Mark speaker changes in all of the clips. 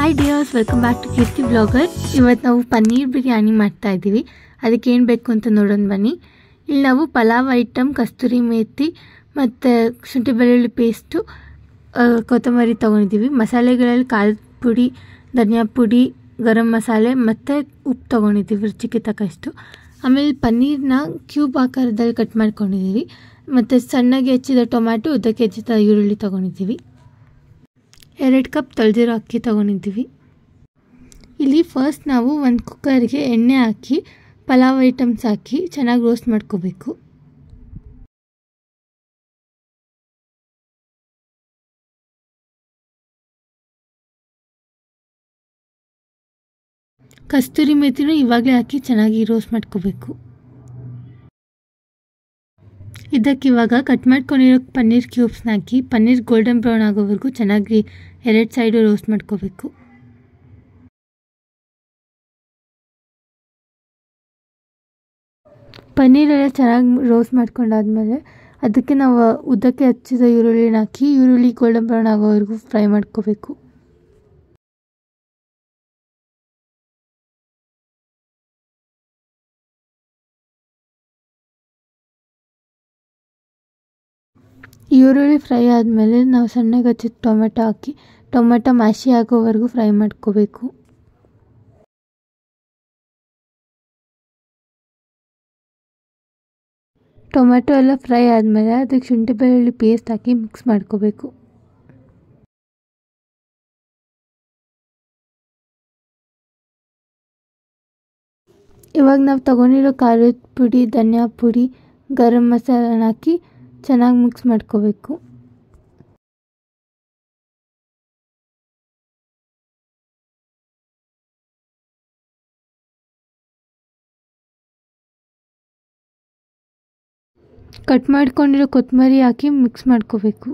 Speaker 1: Hi dears, welcome back to Keerthi blogger. ಇವತ್ತು ನಾವು ಪನ್ನೀರ್ ಬಿರಿಯಾನಿ ಮಾಡ್ತಾ ಇದ್ದೀವಿ. ಅದಕ್ಕೆ ಏನು ಬೇಕು ಅಂತ ನೋಡೋಣ ಬನ್ನಿ. ಇಲ್ಲಿ ನಾವು ಪಲಾವ್ ಐಟಮ್, ಕಸ್ತೂರಿ ಮೇಥಿ ಮತ್ತು ಶುಂಠಿ ಬೆಳ್ಳುಳ್ಳಿ ಪೇಸ್ಟು, ಕೊತ್ತಂಬರಿ ತೊಗೊಂಡಿದ್ದೀವಿ. ಮಸಾಲೆಗಳಲ್ಲಿ ಖಾರದ ಪುಡಿ, ಧನಿಯಾ ಪುಡಿ, ಗರಂ ಮಸಾಲೆ ಮತ್ತು ಉಪ್ಪು ತೊಗೊಂಡಿದ್ದೀವಿ ರುಚಿಗೆ ತಕ್ಕಷ್ಟು. ಆಮೇಲೆ ಪನ್ನೀರನ್ನ ಕ್ಯೂಬ್ ಆಕಾರದಲ್ಲಿ ಕಟ್ ಮಾಡ್ಕೊಂಡಿದ್ದೀವಿ. ಮತ್ತು ಸಣ್ಣಗೆ ಹೆಚ್ಚಿದ ಟೊಮ್ಯಾಟೊ, ಉದ್ದಕ್ಕೆ ಹೆಚ್ಚಿದ ಈರುಳ್ಳಿ ತೊಗೊಂಡಿದ್ದೀವಿ. 2 ಕಪ್ ತೊಳೆದಿರೋ ಅಕ್ಕಿ ತೊಗೊಂಡಿದ್ದೀವಿ. ಇಲ್ಲಿ ಫಸ್ಟ್ ನಾವು ಒಂದು ಕುಕ್ಕರ್ಗೆ ಎಣ್ಣೆ ಹಾಕಿ ಪಲಾವ್ ಐಟಮ್ಸ್ ಹಾಕಿ ಚೆನ್ನಾಗಿ ರೋಸ್ಟ್ ಮಾಡ್ಕೋಬೇಕು. ಕಸ್ತೂರಿ ಮೇಥಿನೂ ಇವಾಗಲೇ ಹಾಕಿ ಚೆನ್ನಾಗಿ ರೋಸ್ಟ್ ಮಾಡ್ಕೋಬೇಕು. ಇದಕ್ಕಿವಾಗ ಕಟ್ ಮಾಡ್ಕೊಂಡಿರೋ ಪನ್ನೀರ್ ಕ್ಯೂಬ್ಸ್ನ ಹಾಕಿ ಪನ್ನೀರ್ ಗೋಲ್ಡನ್ ಬ್ರೌನ್ ಆಗೋವರೆಗೂ ಚೆನ್ನಾಗಿ 2 ಸೈಡು ರೋಸ್ಟ್ ಮಾಡ್ಕೋಬೇಕು. ಪನ್ನೀರೆಲ್ಲ ಚೆನ್ನಾಗಿ ರೋಸ್ಟ್ ಮಾಡ್ಕೊಂಡಾದ್ಮೇಲೆ ಅದಕ್ಕೆ ನಾವು ಉದ್ದಕ್ಕೆ ಹಚ್ಚಿದ ಈರುಳ್ಳಿನ ಹಾಕಿ ಈರುಳ್ಳಿ ಗೋಲ್ಡನ್ ಬ್ರೌನ್ ಆಗೋವರೆಗೂ ಫ್ರೈ ಮಾಡ್ಕೋಬೇಕು. ಈರುಳ್ಳಿ ಫ್ರೈ ಆದಮೇಲೆ ನಾವು ಸಣ್ಣಗೆ ಹಚ್ಚಿದ ಟೊಮೆಟೊ ಹಾಕಿ ಟೊಮೆಟೊ ಮ್ಯಾಶಿ ಆಗೋವರೆಗೂ ಫ್ರೈ ಮಾಡ್ಕೋಬೇಕು. ಟೊಮೆಟೊ ಎಲ್ಲ ಫ್ರೈ ಆದಮೇಲೆ ಅದಕ್ಕೆ ಶುಂಠಿ ಬೆಳ್ಳುಳ್ಳಿ ಪೇಸ್ಟ್ ಹಾಕಿ ಮಿಕ್ಸ್ ಮಾಡ್ಕೋಬೇಕು. ಇವಾಗ ನಾವು ತೊಗೊಂಡಿರೋ ಖಾರದ ಪುಡಿ, ಧನಿಯಾ ಪುಡಿ, ಗರಂ ಮಸಾಲನ ಹಾಕಿ ಚೆನ್ನಾಗಿ ಮಿಕ್ಸ್ ಮಾಡ್ಕೋಬೇಕು. ಕಟ್ ಮಾಡ್ಕೊಂಡಿರೋ ಕೊತ್ತಂಬರಿ ಹಾಕಿ ಮಿಕ್ಸ್ ಮಾಡ್ಕೋಬೇಕು.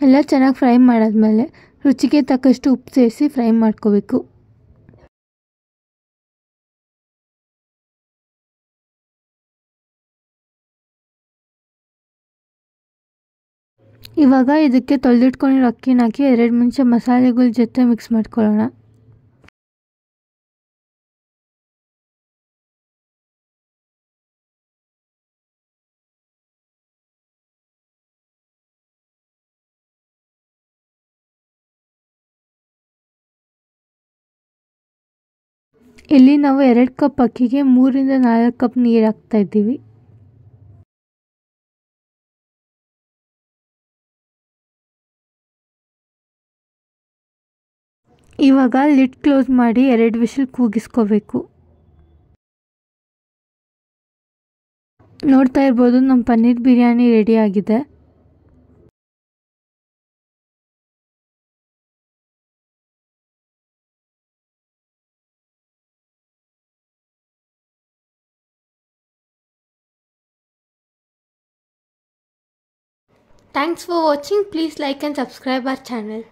Speaker 1: ಎಲ್ಲ ಚೆನ್ನಾಗಿ ಫ್ರೈ ಮಾಡಾದ್ಮೇಲೆ ರುಚಿಗೆ ತಕ್ಕಷ್ಟು ಉಪ್ಪು ಸೇರಿಸಿ ಫ್ರೈ ಮಾಡ್ಕೋಬೇಕು. ಇವಾಗ ಇದಕ್ಕೆ ತೊಳೆದಿಟ್ಕೊಂಡಿರೋ ಅಕ್ಕಿನ ಹಾಕಿ 2 ನಿಮಿಷ ಮಸಾಲೆಗಳ ಜೊತೆ ಮಿಕ್ಸ್ ಮಾಡ್ಕೊಳ್ಳೋಣ. ಇಲ್ಲಿ ನಾವು 2 ಕಪ್ ಅಕ್ಕಿಗೆ 3 ರಿಂದ 4 ಕಪ್ ನೀರು ಹಾಕ್ತಾ ಇದ್ದೀವಿ. ಇವಾಗ ಲಿಡ್ ಕ್ಲೋಸ್ ಮಾಡಿ 2 ವಿಷಲ್ ಕೂಗಿಸ್ಕೋಬೇಕು. ನೋಡ್ತಾ ಇರ್ಬೋದು, ನಮ್ಮ ಪನ್ನೀರ್ ಬಿರಿಯಾನಿ ರೆಡಿ ಆಗಿದೆ. Thanks for watching. Please like and subscribe our channel.